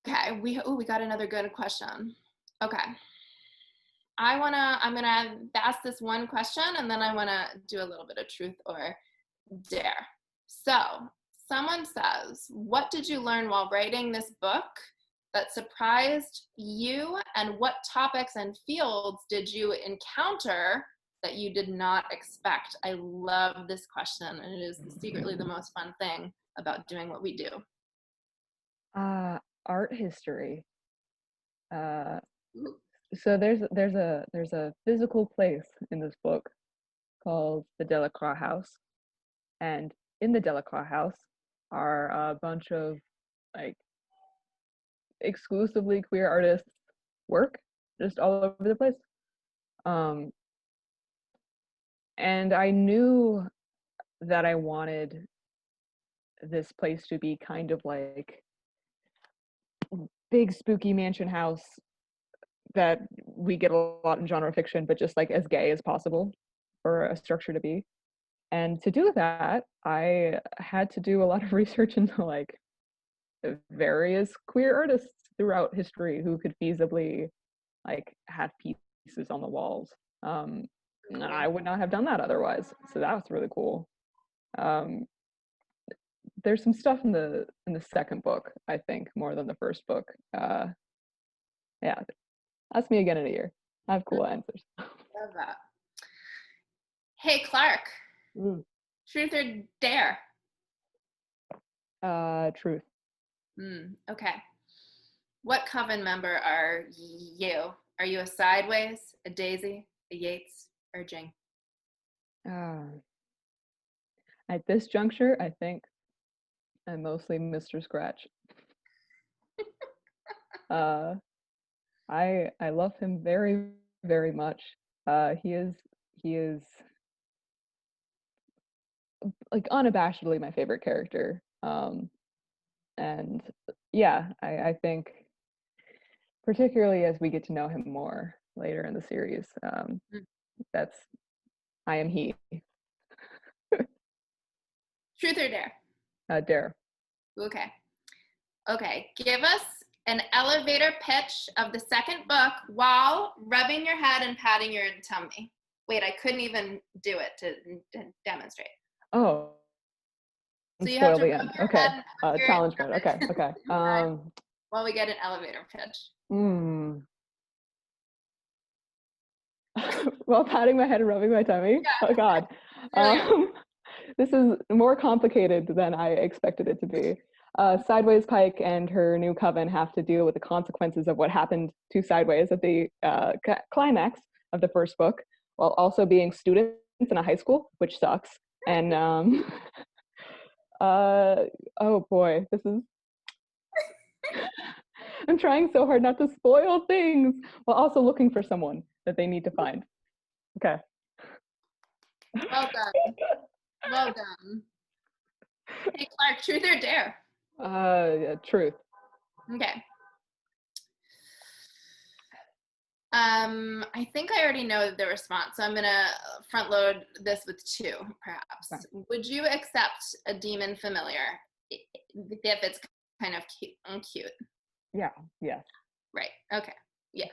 Okay, we got another good question. Okay. I'm gonna ask this one question, and then I wanna do a little bit of truth or dare. So, someone says, what did you learn while writing this book that surprised you, and what topics and fields did you encounter that you did not expect? I love this question, and it is secretly the most fun thing about doing what we do. Art history. Ooh. So there's a physical place in this book called the Delacroix House, and in the Delacroix House are a bunch of like exclusively queer artists' work, just all over the place. And I knew that I wanted this place to be kind of like big spooky mansion house that we get a lot in genre fiction, but just like as gay as possible for a structure to be. And to do that, I had to do a lot of research into like various queer artists throughout history who could feasibly like have pieces on the walls. I would not have done that otherwise. So that was really cool. There's some stuff in the second book, I think, more than the first book. Yeah, ask me again in a year. I have cool answers. Love that. Hey, Clarke. Truth or dare? Truth. Okay. What coven member are you? Are you a Sideways, a Daisy, a Yates, or a Jing? At this juncture, I think I'm mostly Mr. Scratch. I love him very, very much. He is like unabashedly my favorite character. And yeah, I think particularly as we get to know him more later in the series, that's I am he. Truth or dare? Dare. Okay. Give us an elevator pitch of the second book while rubbing your head and patting your tummy. Wait, I couldn't even do it to demonstrate. Oh. So you Spoil have to the rub end. your Okay. head and Challenge mode. Okay. while we get an elevator pitch. While patting my head and rubbing my tummy. Yeah. Oh God. This is more complicated than I expected it to be. Sideways Pike and her new coven have to deal with the consequences of what happened to Sideways at the climax of the first book, while also being students in a high school, which sucks. And oh boy, this is. I'm trying so hard not to spoil things while also looking for someone that they need to find. Okay. Well done. Well done. Hey, Clarke, truth or dare? Yeah, truth. Okay. I think I already know the response, so I'm gonna front load this with two, perhaps. Okay. Would you accept a demon familiar if it's kind of cute? Yeah. Yes. Right. Okay. Yeah.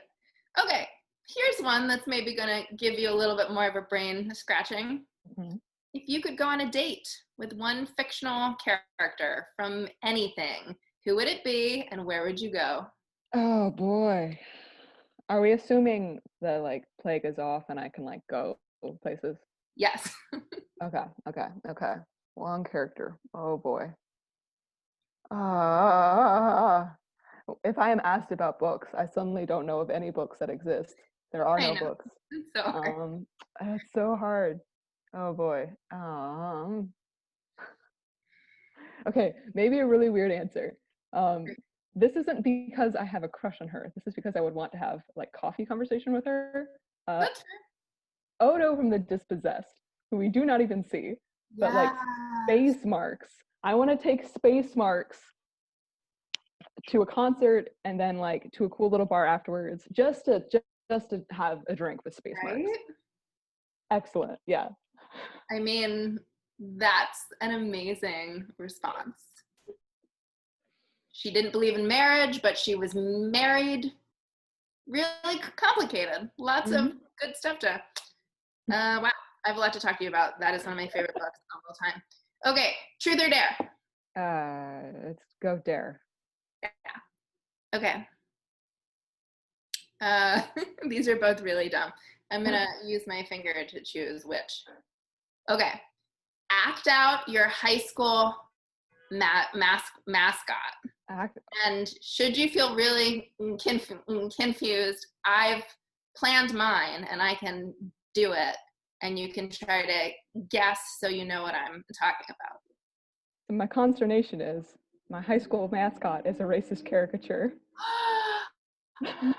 Okay. Here's one that's maybe gonna give you a little bit more of a brain scratching. Mm-hmm. If you could go on a date with one fictional character from anything, who would it be and where would you go? Oh boy. Are we assuming the like plague is off and I can like go places? Yes. Okay. One character. Oh boy. If I am asked about books, I suddenly don't know of any books that exist. There are I no know. books. It's so hard. It's so hard. Oh boy. Okay, maybe a really weird answer. This isn't because I have a crush on her. This is because I would want to have like coffee conversation with her. That's Odo from the Dispossessed, who we do not even see, but like Space Marks. I want to take Space Marks to a concert and then like to a cool little bar afterwards, just to have a drink with Space right? Marks. Excellent. Yeah. I mean, that's an amazing response. She didn't believe in marriage, but she was married really complicated. Lots of good stuff to. Wow, I have a lot to talk to you about. That is one of my favorite books of all time. Okay, truth or dare? Let's go dare. Okay. These are both really dumb. I'm gonna use my finger to choose which. Okay. Act out your high school mascot. And should you feel really confused, I've planned mine and I can do it. And you can try to guess so you know what I'm talking about. My consternation is my high school mascot is a racist caricature.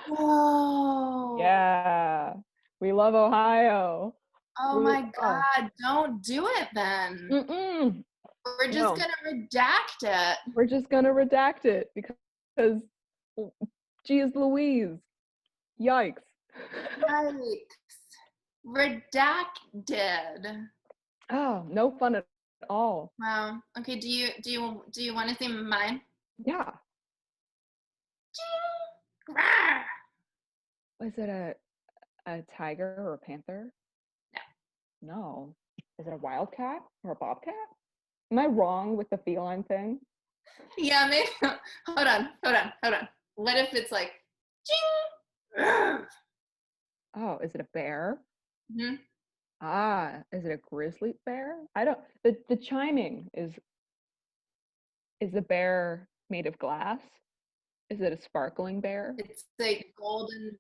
Whoa. Yeah. We love Ohio. Oh my God, don't do it then. We're just gonna redact it. We're just gonna redact it because geez Louise. Yikes. Redacted. Oh, no fun at all. Wow. Okay, do you want to see mine? Yeah. Rawr. Was it a tiger or a panther? No. No. Is it a wildcat or a bobcat? Am I wrong with the feline thing? Yeah, maybe. Hold on. What if it's like, ching? Oh, is it a bear? Mm-hmm. Is it a grizzly bear? I don't. The chiming is the bear made of glass? Is it a sparkling bear? It's a golden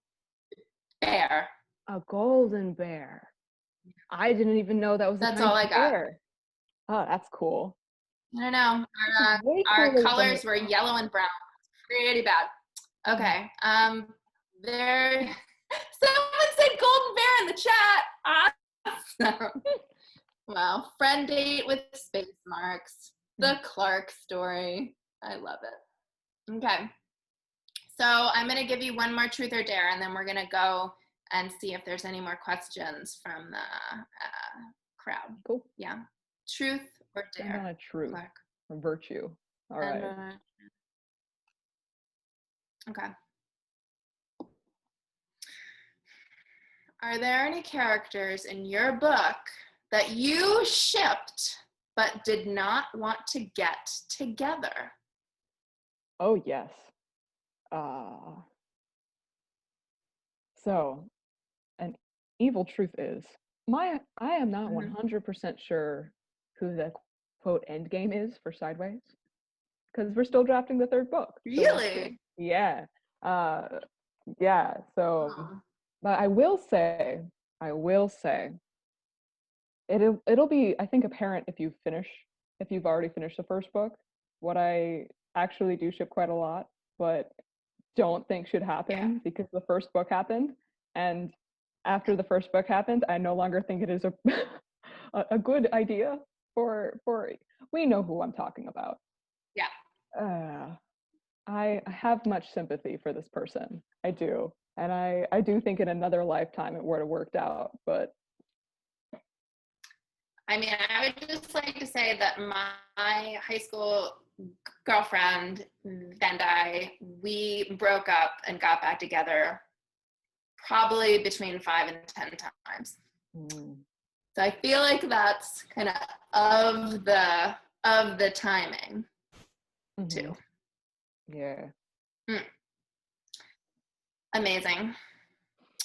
bear. A golden bear. I didn't even know that was. That's all I got. Bear. Oh, that's cool. I don't know. Our colors were yellow and brown. Pretty bad. Okay. There. Someone said golden bear in the chat. Awesome. Wow. Friend date with space marks. The Clarke story. I love it. Okay. So I'm going to give you one more truth or dare, and then we're going to go and see if there's any more questions from the crowd. Cool. Yeah. Truth or dare? Not a truth. Clarke. A virtue. All right. Okay. Are there any characters in your book that you shipped but did not want to get together? Oh, yes. So, an evil truth is, I am not 100% sure who the quote end game is for Sideways, because we're still drafting the third book. Really? So yeah. Yeah. So, but I will say, it'll be, I think, apparent if you've already finished the first book, what I actually do ship quite a lot, but don't think should happen because the first book happened, and after the first book happened, I no longer think it is a good idea for we know who I'm talking about. Yeah. I have much sympathy for this person. I do. And I do think in another lifetime it would have worked out, but I mean, I would just like to say that my high school girlfriend and we broke up and got back together probably between 5 and 10 times. So I feel like that's kind of the timing too. Yeah. Amazing.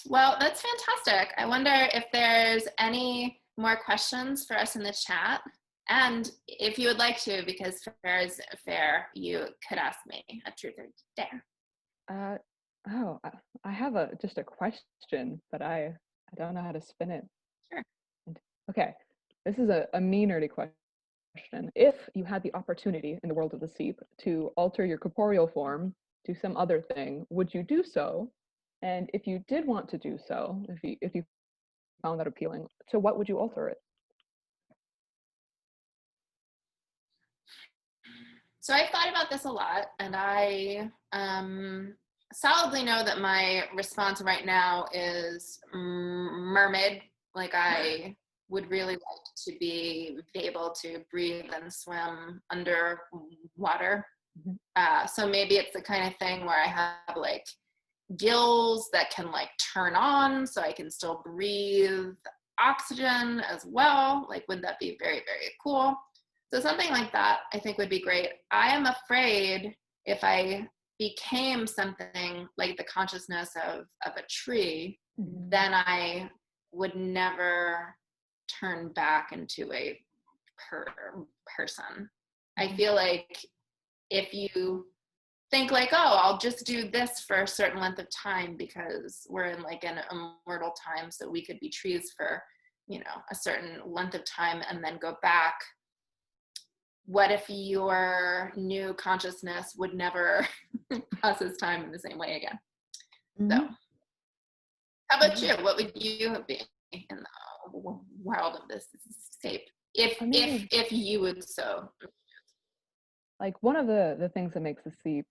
Well, that's fantastic. I wonder if there's any more questions for us in the chat. And if you would like to, because fair is fair, you could ask me a truth or dare. I have just a question, but I don't know how to spin it. Sure. Okay, this is a me nerdy question. If you had the opportunity in the world of the Seep to alter your corporeal form to some other thing, would you do so? And if you did want to do so, if you found that appealing, so what would you alter it? So I've thought about this a lot, and I solidly know that my response right now is mermaid. Like, I would really like to be able to breathe and swim underwater. So maybe it's the kind of thing where I have like gills that can like turn on so I can still breathe oxygen as well. Like, wouldn't that be very, very cool? So something like that I think would be great. I am afraid if I became something like the consciousness of a tree, then I would never turn back into a person. I feel like if you think like, oh, I'll just do this for a certain length of time because we're in like an immortal time, so we could be trees for, you know, a certain length of time and then go back. What if your new consciousness would never process time in the same way again? So how about you? What would you be in the world of this Seep if you would so? Like, one of the things that makes the Seep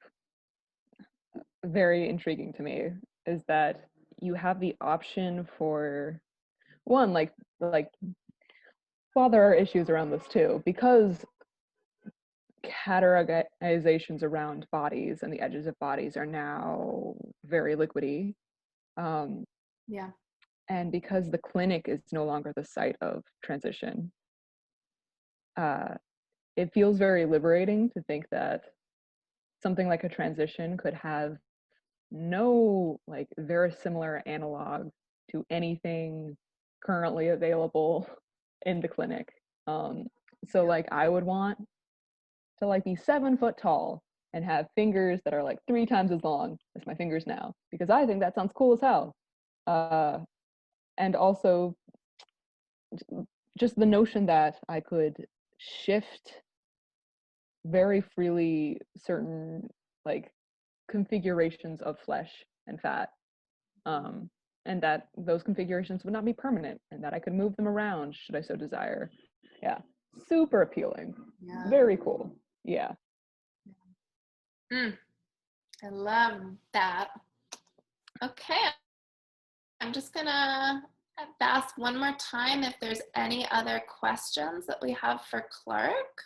very intriguing to me is that you have the option for one, like while there are issues around this too, because categorizations around bodies and the edges of bodies are now very liquidy. Yeah. And because the clinic is no longer the site of transition, it feels very liberating to think that something like a transition could have no like very similar analog to anything currently available in the clinic. So like I would want to like be 7 foot tall and have fingers that are like 3 times as long as my fingers now, because I think that sounds cool as hell. And also just the notion that I could shift very freely certain like configurations of flesh and fat, and that those configurations would not be permanent and that I could move them around should I so desire. Yeah, super appealing. Yeah. Very cool. Yeah. I love that. Okay, I'm just gonna ask one more time if there's any other questions that we have for Clarke.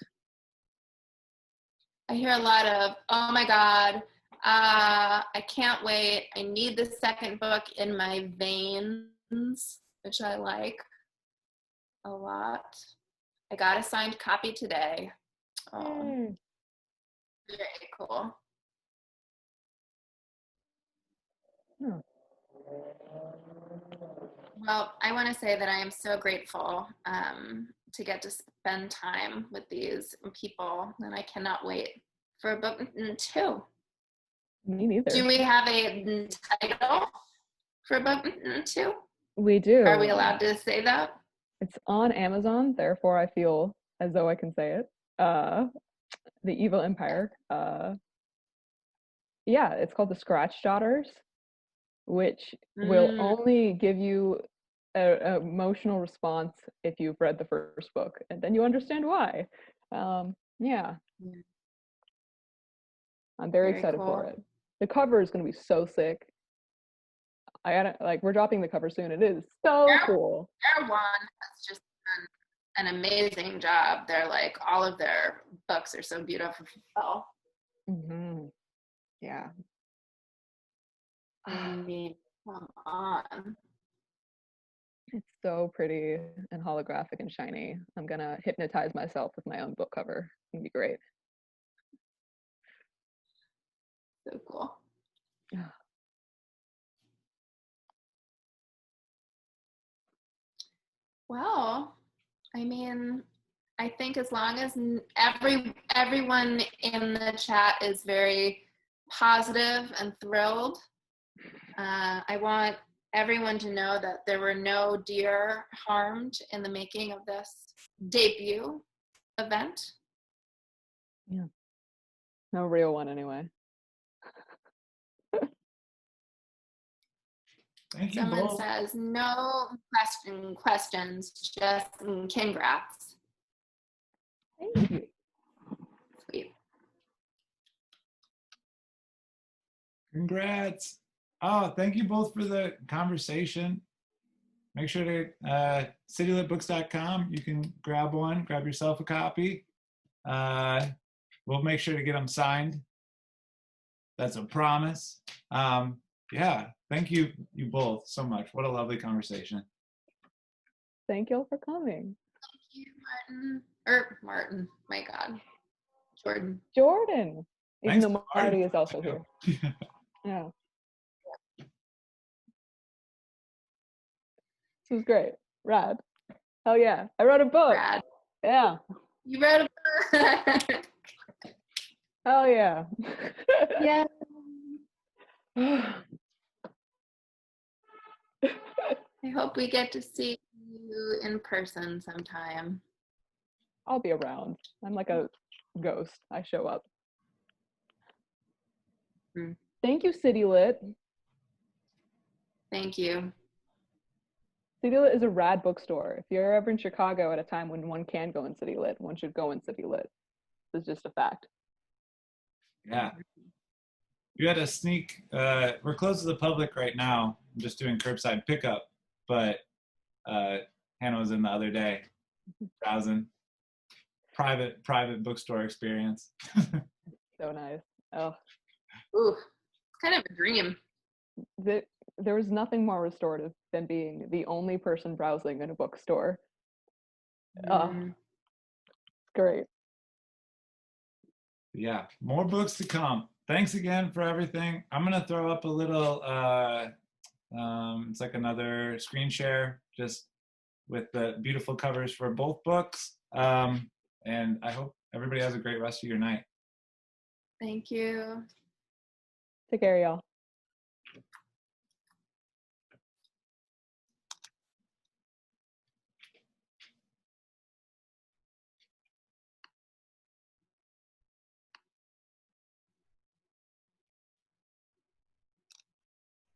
I hear a lot of, oh my God, I can't wait. I need the second book in my veins, which I like a lot. I got a signed copy today. Oh, very cool. Hmm. Well, I want to say that I am so grateful to get to spend time with these people, and I cannot wait for book 2. Me neither. Do we have a title for book 2? We do. Are we allowed to say that? It's on Amazon, therefore I feel as though I can say it. The Evil Empire. Yeah, it's called The Scratch Daughters, which will only give you an emotional response if you've read the first book, and then you understand why. Yeah. I'm very excited cool. for it. The cover is going to be so sick. I gotta, like, we're dropping the cover soon. It is so cool. Their one has just done an amazing job. They're like, all of their books are so beautiful. Yeah. I mean, come on. It's so pretty and holographic and shiny. I'm gonna hypnotize myself with my own book cover. It's gonna be great. So cool. Well, I mean, I think as long as everyone in the chat is very positive and thrilled, I want everyone to know that there were no deer harmed in the making of this debut event. Yeah. No real one anyway. Thank you Someone both. says, no questions, just congrats. Thank you. Sweet. Congrats. Oh, thank you both for the conversation. Make sure to citylitbooks.com. You can grab yourself a copy. We'll make sure to get them signed. That's a promise. Yeah, thank you both so much. What a lovely conversation. Thank y'all for coming. Thank you, Martin. My God. Jordan. Even Thanks, though Marty is also here. Yeah. Yeah. This was great. Rad. Hell yeah. I wrote a book. Brad. Yeah. You wrote a book. Hell yeah. Yeah. I hope we get to see you in person sometime. I'll be around. I'm like a ghost. I show up. Thank you, City Lit. Thank you. City Lit is a rad bookstore. If you're ever in Chicago at a time when one can go in City Lit, one should go in City Lit. It's just a fact. Yeah. You had a sneak, we're closed to the public right now. I'm just doing curbside pickup, but Hannah was in the other day, browsing. Private bookstore experience. So nice. Oh, Ooh, it's kind of a dream. there was nothing more restorative than being the only person browsing in a bookstore. Great. Yeah, more books to come. Thanks again for everything. I'm gonna throw up a little, it's like another screen share, just with the beautiful covers for both books. And I hope everybody has a great rest of your night. Thank you. Take care, y'all.